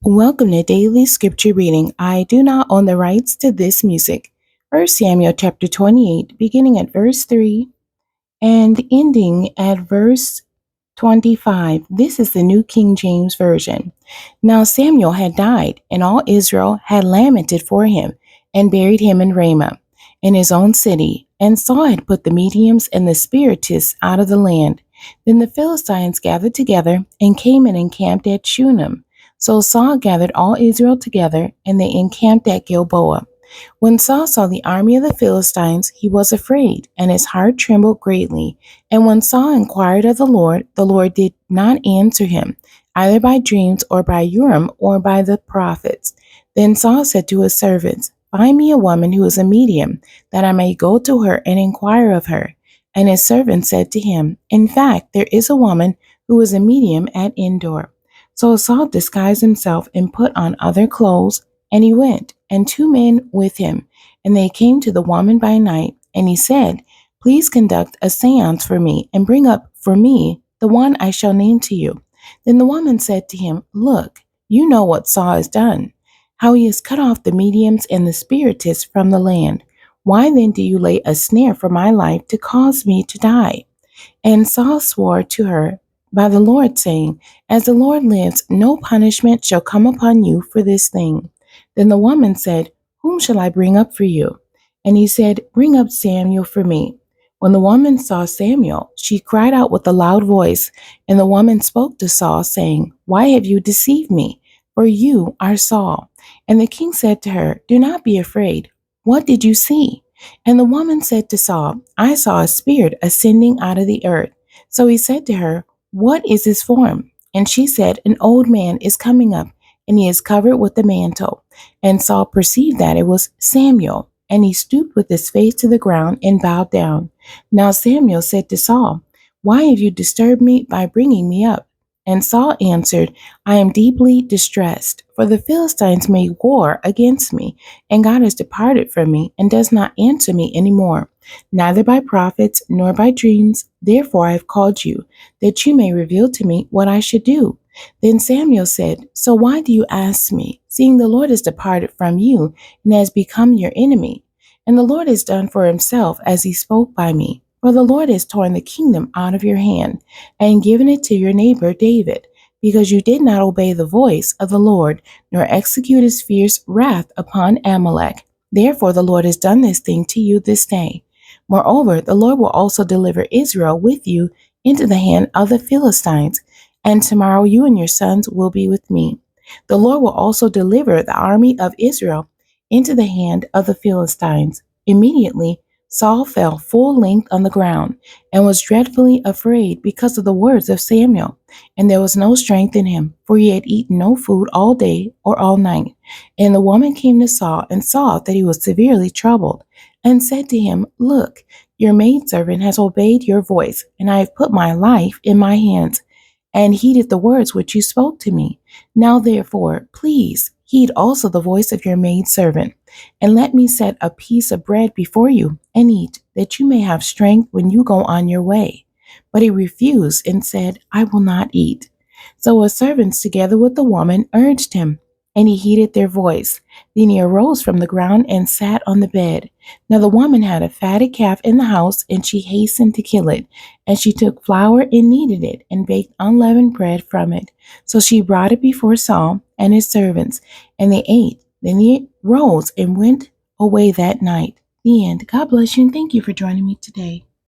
Welcome to Daily Scripture Reading. I do not own the rights to this music. 1 Samuel chapter 28, beginning at verse 3 and ending at verse 25. This is the New King James Version. Now Samuel had died, and all Israel had lamented for him, and buried him in Ramah, in his own city. And Saul had put the mediums and the spiritists out of the land. Then the Philistines gathered together, and came and encamped at Shunem. So Saul gathered all Israel together, and they encamped at Gilboa. When Saul saw the army of the Philistines, he was afraid, and his heart trembled greatly. And when Saul inquired of the Lord did not answer him, either by dreams, or by Urim, or by the prophets. Then Saul said to his servants, Find me a woman who is a medium, that I may go to her and inquire of her. And his servant said to him, In fact, there is a woman who is a medium at Endor. So Saul disguised himself and put on other clothes, and he went, and two men with him. And they came to the woman by night, and he said, Please conduct a seance for me, and bring up for me the one I shall name to you. Then the woman said to him, Look, you know what Saul has done, how he has cut off the mediums and the spiritists from the land. Why then do you lay a snare for my life to cause me to die? And Saul swore to her by the Lord, saying, As the Lord lives, no punishment shall come upon you for this thing. Then the woman said, Whom shall I bring up for you? And he said, Bring up Samuel for me. When the woman saw Samuel, she cried out with a loud voice. And the woman spoke to Saul, saying, Why have you deceived me? For you are Saul. And the king said to her, Do not be afraid. What did you see? And the woman said to Saul, I saw a spirit ascending out of the earth. So he said to her, What is his form? And she said, An old man is coming up, and he is covered with a mantle. And Saul perceived that it was Samuel, and he stooped with his face to the ground and bowed down. Now Samuel said to Saul, Why have you disturbed me by bringing me up? And Saul answered, I am deeply distressed, for the Philistines made war against me, and God has departed from me, and does not answer me any more, neither by prophets nor by dreams. Therefore I have called you, that you may reveal to me what I should do. Then Samuel said, So why do you ask me, seeing the Lord has departed from you, and has become your enemy? And the Lord has done for himself as he spoke by me. For the Lord has torn the kingdom out of your hand, and given it to your neighbor David, because you did not obey the voice of the Lord, nor execute his fierce wrath upon Amalek. Therefore the Lord has done this thing to you this day. Moreover, the Lord will also deliver Israel with you into the hand of the Philistines, and tomorrow you and your sons will be with me. The Lord will also deliver the army of Israel into the hand of the Philistines. Immediately Saul fell full length on the ground, and was dreadfully afraid because of the words of Samuel. And there was no strength in him, for he had eaten no food all day or all night. And the woman came to Saul, and saw that he was severely troubled, and said to him, Look, your maidservant has obeyed your voice, and I have put my life in my hands, and heeded the words which you spoke to me. Now therefore, please heed also the voice of your maidservant, and let me set a piece of bread before you, and eat, that you may have strength when you go on your way. But he refused, and said, I will not eat. So his servants together with the woman urged him, and he heeded their voice. Then he arose from the ground and sat on the bed. Now the woman had a fatted calf in the house, and she hastened to kill it. And she took flour and kneaded it, and baked unleavened bread from it. So she brought it before Saul and his servants, and they ate. Then he rose and went away that night. The end. God bless you, and thank you for joining me today.